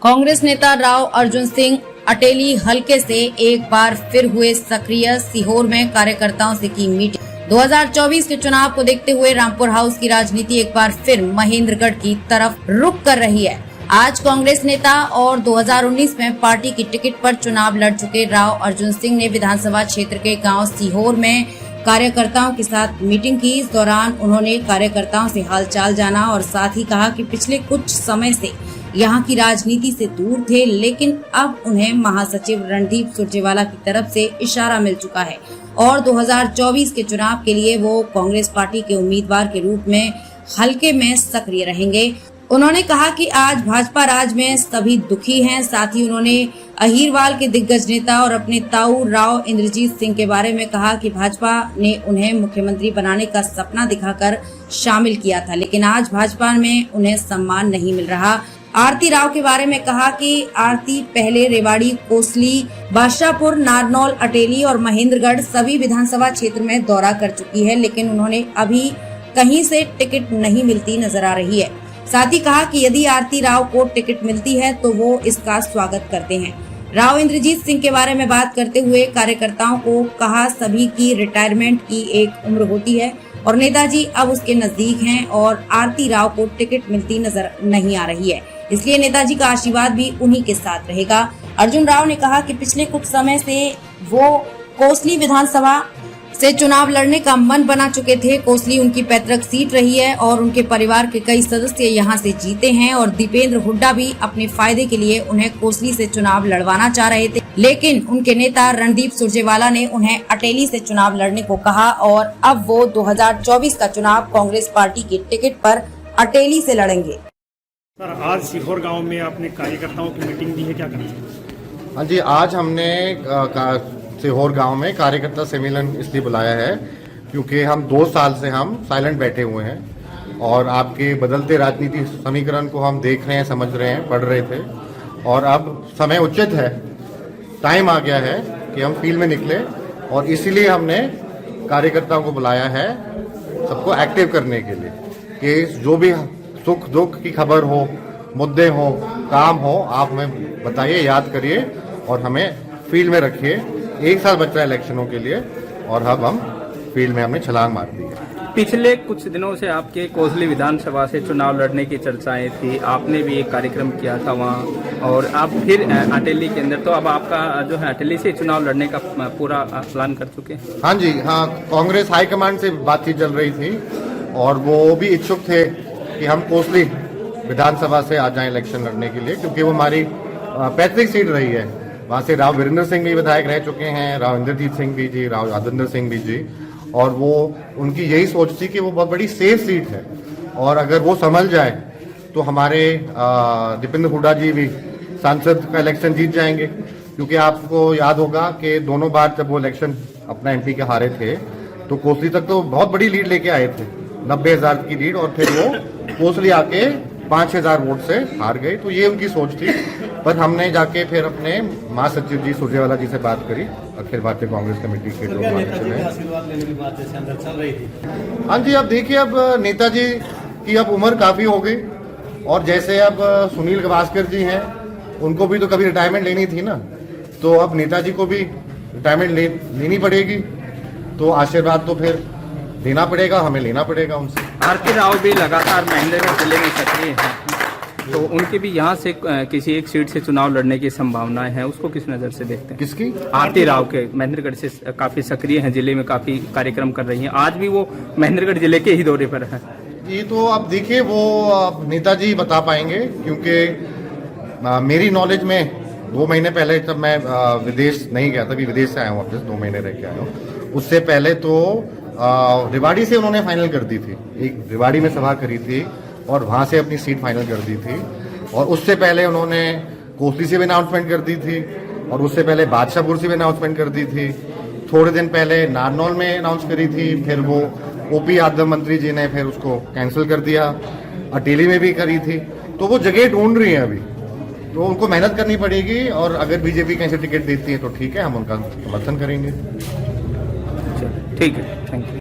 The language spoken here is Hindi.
कांग्रेस नेता राव अर्जुन सिंह अटेली हलके से एक बार फिर हुए सक्रिय। सीहोर में कार्यकर्ताओं से की मीटिंग। 2024 के चुनाव को देखते हुए रामपुर हाउस की राजनीति एक बार फिर महेंद्रगढ़ की तरफ रुख कर रही है। आज कांग्रेस नेता और 2019 में पार्टी की टिकट पर चुनाव लड़ चुके राव अर्जुन सिंह ने विधानसभा क्षेत्र के गांव सीहोर में कार्यकर्ताओं के साथ मीटिंग की। इस दौरान उन्होंने कार्यकर्ताओं से हालचाल जाना और साथ ही कहा कि पिछले कुछ समय से यहाँ की राजनीति से दूर थे, लेकिन अब उन्हें महासचिव रणदीप सुरजेवाला की तरफ से इशारा मिल चुका है और 2024 के चुनाव के लिए वो कांग्रेस पार्टी के उम्मीदवार के रूप में हलके में सक्रिय रहेंगे। उन्होंने कहा कि आज भाजपा राज में सभी दुखी हैं। साथ ही उन्होंने अहीरवाल के दिग्गज नेता और अपने ताऊ राव इंद्रजीत सिंह के बारे में कहा कि भाजपा ने उन्हें मुख्यमंत्री बनाने का सपना दिखाकर शामिल किया था, लेकिन आज भाजपा में उन्हें सम्मान नहीं मिल रहा। आरती राव के बारे में कहा कि आरती पहले रेवाड़ी, कोसली, बादशाहपुर, नारनौल, अटेली और महेंद्रगढ़ सभी विधानसभा क्षेत्र में दौरा कर चुकी है, लेकिन उन्होंने अभी कहीं से टिकट नहीं मिलती नजर आ रही है। साथ ही कहा कि यदि आरती राव को टिकट मिलती है तो वो इसका स्वागत करते हैं। राव इंद्रजीत सिंह के बारे में बात करते हुए कार्यकर्ताओं को कहा, सभी की रिटायरमेंट की एक उम्र होती है और नेताजी अब उसके नजदीक हैं और आरती राव को टिकट मिलती नजर नहीं आ रही है, इसलिए नेताजी का आशीर्वाद भी उन्हीं के साथ रहेगा। अर्जुन राव ने कहा कि पिछले कुछ समय से वो कोसली विधानसभा से चुनाव लड़ने का मन बना चुके थे। कोसली उनकी पैतृक सीट रही है और उनके परिवार के कई सदस्य यहां से जीते हैं और दीपेंद्र हुड्डा भी अपने फायदे के लिए उन्हें कोसली से चुनाव लड़वाना चाह रहे थे, लेकिन उनके नेता रणदीप सुरजेवाला ने उन्हें अटेली से चुनाव लड़ने को कहा और अब वो 2024 का चुनाव कांग्रेस पार्टी की टिकट पर अटेली से लड़ेंगे। सर, आज सीहोर गांव में आपने कार्यकर्ताओं की मीटिंग दी है, क्या करना? हाँ जी, आज हमने सीहोर गांव में कार्यकर्ता सम्मेलन इसलिए बुलाया है क्योंकि हम 2 साल से हम साइलेंट बैठे हुए हैं और आपके बदलते राजनीति समीकरण को हम देख रहे हैं, समझ रहे हैं, पढ़ रहे थे और अब समय उचित है, टाइम आ गया है कि हम फील्ड में निकले और इसीलिए हमने कार्यकर्ताओं को बुलाया है सबको एक्टिव करने के लिए कि जो भी सुख दुख की खबर हो, मुद्दे हो, काम हो, आप हमें बताइए, याद करिए और हमें फील्ड में रखिए। 1 साल बच रहा है इलेक्शनों के लिए और अब हम फील्ड में हमने छलांग मार दी है। पिछले कुछ दिनों से आपके कोसली विधानसभा से चुनाव लड़ने की चर्चाएं थी, आपने भी एक कार्यक्रम किया था वहां और आप फिर अटेली के अंदर, तो अब आपका जो है अटेली से चुनाव लड़ने का पूरा प्लान कर चुके हैं? हाँ जी, हाँ, कांग्रेस हाईकमांड से बातचीत चल रही थी और वो भी इच्छुक थे कि हम कोसली विधानसभा से आ जाएं इलेक्शन लड़ने के लिए, क्योंकि वो हमारी पैतृक सीट रही है। वहाँ से राव वीरेंद्र सिंह भी विधायक रह चुके हैं, राव इंद्रजीत सिंह भी जी, राव यादवेंद्र सिंह भी जी, और वो उनकी यही सोच थी कि वो बहुत बड़ी सेफ सीट है और अगर वो संभल जाए तो हमारे दीपेंद्र हुड्डा जी भी सांसद का इलेक्शन जीत जाएंगे, क्योंकि आपको याद होगा कि दोनों बार जब वो इलेक्शन अपना एमपी के हारे थे तो कोसली तक तो बहुत बड़ी लीड लेके आए थे, 90,000 की लीड, और फिर वो कोसली आके 5,000 वोट से हार गए। तो ये उनकी सोच थी, पर हमने जाके फिर अपने महासचिव जी सुरजेवाला जी से बात करी, अखिल भारतीय कांग्रेस कमेटी के लोग चले। हाँ जी, अब देखिए, अब नेताजी की अब उम्र काफी हो गई और जैसे अब सुनील गावस्कर जी हैं, उनको भी तो कभी रिटायरमेंट लेनी थी ना, तो अब नेताजी को भी रिटायरमेंट लेनी पड़ेगी, तो आशीर्वाद तो फिर देना पड़ेगा, हमें लेना पड़ेगा उनसे। आरती राव भी लगातार महेंद्रगढ़ जिले में सक्रिय हैं, तो उनके भी यहाँ से किसी एक सीट से चुनाव लड़ने की संभावनाएं हैं, उसको किस नजर से देखते हैं? किसकी? आरती राव के महेंद्रगढ़ से काफी सक्रिय हैं, जिले में काफी कार्यक्रम कर रही हैं, आज भी वो महेंद्रगढ़ जिले के ही दौरे पर है। ये तो अब देखिए, वो नेताजी बता पाएंगे, क्योंकि मेरी नॉलेज में 2 महीने पहले जब मैं विदेश नहीं गया था, अभी विदेश से आया हूँ, वापस 2 महीने रह के आया हूँ, उससे पहले तो रेवाड़ी से उन्होंने फाइनल कर दी थी, एक रेवाड़ी में सभा करी थी और वहां से अपनी सीट फाइनल कर दी थी, और उससे पहले उन्होंने कोसली से भी अनाउंसमेंट कर दी थी और उससे पहले बादशाहपुर से भी अनाउंसमेंट कर दी थी, थोड़े दिन पहले नारनौल में अनाउंस करी थी, फिर वो ओपी यादव मंत्री जी ने फिर उसको कैंसिल कर दिया, अटेली में भी करी थी, तो वो जगह ढूंढ रही है अभी, तो उनको मेहनत करनी पड़ेगी और अगर बीजेपी कहीं से टिकट देती है तो ठीक है, हम उनका समर्थन करेंगे। ठीक है, थैंक यू।